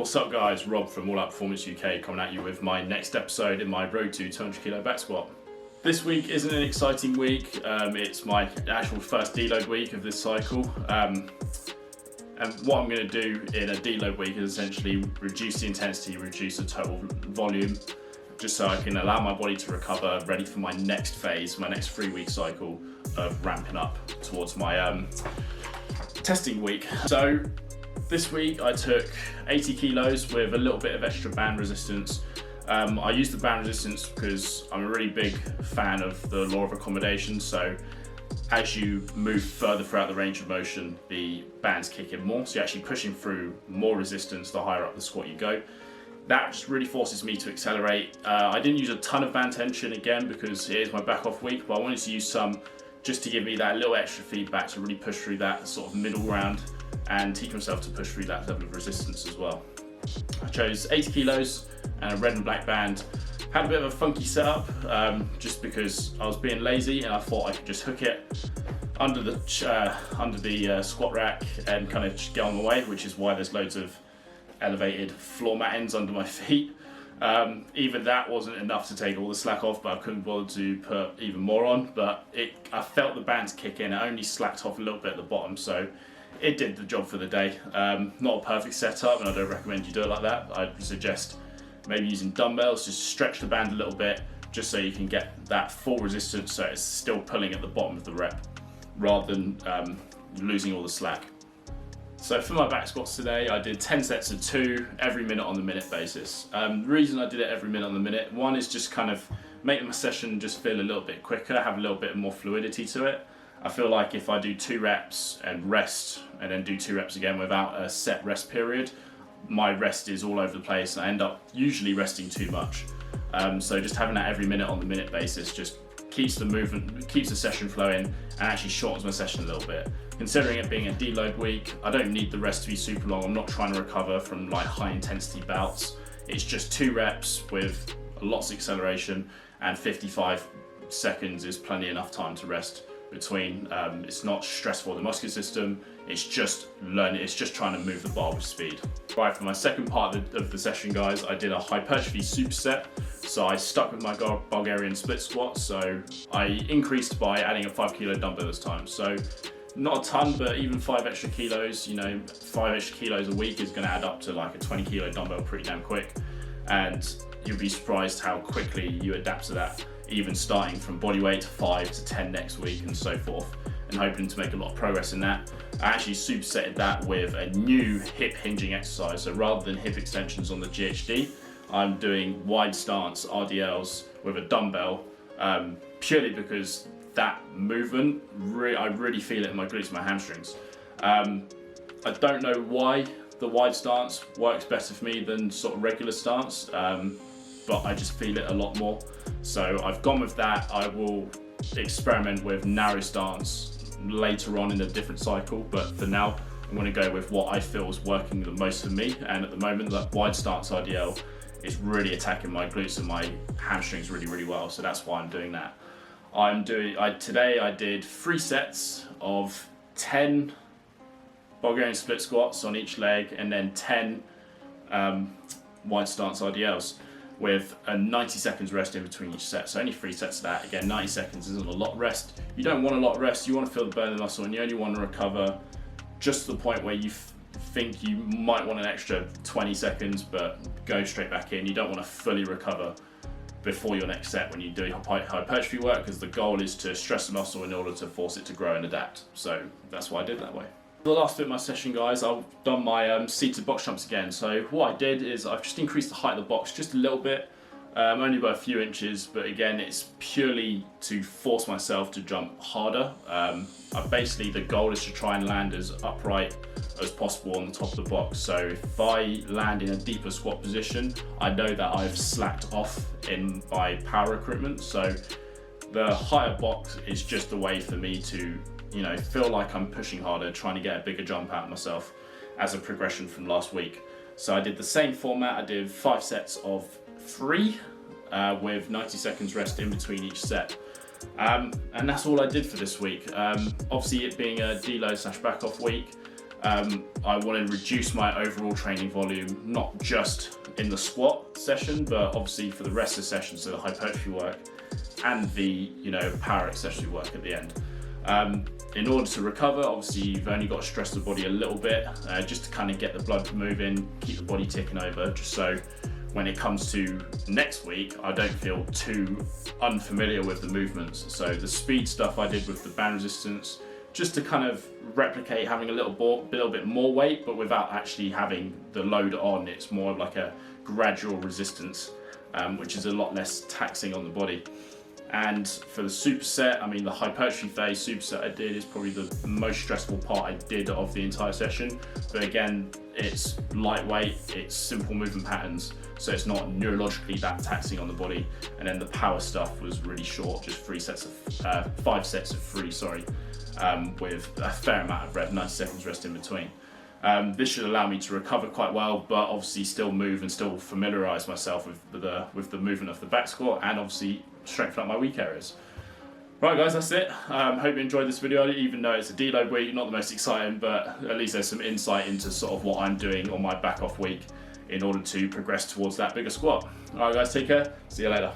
What's up guys, Rob from All Out Perfromance UK coming at you with my next episode in my road to 200 kilo back squat. This week isn't an exciting week, it's my actual first deload week of this cycle. And what I'm going to do in a deload week is essentially reduce the intensity, reduce the total volume, just so I can allow my body to recover, ready for my next phase, my next 3-week cycle of ramping up towards my testing week. So this week I took 80 kilos with a little bit of extra band resistance. I use the band resistance because I'm a really big fan of the law of accommodation. So as you move further throughout the range of motion, the bands kick in more. So you're actually pushing through more resistance the higher up the squat you go. That just really forces me to accelerate. I didn't use a ton of band tension again because it is my back off week, but I wanted to use some just to give me that little extra feedback to really push through that sort of middle ground and teach myself to push through that level of resistance as well. I chose 80 kilos and a red and black band. Had a bit of a funky setup just because I was being lazy and I thought I could just hook it under the squat rack and kind of just get on the way, which is why there's loads of elevated floor mat ends under my feet. Even that wasn't enough to take all the slack off, but I couldn't bother to put even more on. But I felt the bands kick in. It only slacked off a little bit at the bottom, so it did the job for the day. Not a perfect setup, and I don't recommend you do it like that. I'd suggest maybe using dumbbells, just stretch the band a little bit, just so you can get that full resistance so it's still pulling at the bottom of the rep, rather than losing all the slack. So for my back squats today, I did 10 sets of 2 every minute on the minute basis. The reason I did it every minute on the minute, one is just kind of make my session just feel a little bit quicker, have a little bit more fluidity to it. I feel like if I do 2 reps and rest and then do 2 reps again without a set rest period, my rest is all over the place and I end up usually resting too much. So just having that every minute on the minute basis just keeps the movement, keeps the session flowing, and actually shortens my session a little bit. Considering it being a deload week, I don't need the rest to be super long. I'm not trying to recover from like high intensity bouts. It's just 2 reps with lots of acceleration, and 55 seconds is plenty enough time to rest between. It's not stressful for the muscular system, it's just learning, it's just trying to move the bar with speed. Right, for my second part of the session guys, I did a hypertrophy superset. So I stuck with my Bulgarian split squat, so I increased by adding a 5 kilo dumbbell this time. So not a ton, but even 5 extra kilos, 5 extra kilos a week is gonna add up to like a 20 kilo dumbbell pretty damn quick. And you'll be surprised how quickly you adapt to that, even starting from body weight to 5 to 10 next week and so forth, and hoping to make a lot of progress in that. I actually supersetted that with a new hip hinging exercise. So rather than hip extensions on the GHD, I'm doing wide stance RDLs with a dumbbell, purely because that movement, I really feel it in my glutes and my hamstrings. I don't know why the wide stance works better for me than sort of regular stance, but I just feel it a lot more. So I've gone with that. I will experiment with narrow stance later on in a different cycle, but for now I'm going to go with what I feel is working the most for me, and at the moment that wide stance RDL is really attacking my glutes and my hamstrings really well, so that's why I'm doing that. Today I did 3 sets of 10 Bulgarian split squats on each leg, and then 10 wide stance RDLs with a 90 seconds rest in between each set. So only 3 sets of that. Again, 90 seconds isn't a lot of rest. You don't want a lot of rest, you want to feel the burn of the muscle, and you only want to recover just to the point where you think you might want an extra 20 seconds, but go straight back in. You don't want to fully recover before your next set when you do hypertrophy work, because the goal is to stress the muscle in order to force it to grow and adapt. So that's why I did it that way. For the last bit of my session guys, I've done my seated box jumps again. So what I did is I've just increased the height of the box just a little bit, only by a few inches, but again it's purely to force myself to jump harder. Basically the goal is to try and land as upright as possible on the top of the box. So if I land in a deeper squat position, I know that I've slacked off in my power recruitment. So the higher box is just a way for me to feel like I'm pushing harder, trying to get a bigger jump out of myself as a progression from last week. So I did the same format. I did 5 sets of 3 with 90 seconds rest in between each set. And that's all I did for this week. Obviously it being a deload / back off week, I want to reduce my overall training volume, not just in the squat session, but obviously for the rest of the session, so the hypertrophy work and the power accessory work at the end. In order to recover, obviously you've only got to stress the body a little bit, just to kind of get the blood moving, keep the body ticking over, just so when it comes to next week, I don't feel too unfamiliar with the movements. So the speed stuff I did with the band resistance, just to kind of replicate having a little bit more weight, but without actually having the load on. It's more of like a gradual resistance, which is a lot less taxing on the body. And for the superset, I mean, the hypertrophy phase superset I did is probably the most stressful part I did of the entire session. But again, it's lightweight, it's simple movement patterns, so it's not neurologically that taxing on the body. And then the power stuff was really short, just 5 sets of 3, with a fair amount of rep, 90 seconds rest in between. This should allow me to recover quite well, but obviously still move and still familiarise myself with the movement of the back squat, and obviously strengthen up my weak areas. Right guys, that's it. Hope you enjoyed this video, even though it's a deload week, not the most exciting, but at least there's some insight into sort of what I'm doing on my back off week in order to progress towards that bigger squat. Alright guys, take care, see you later.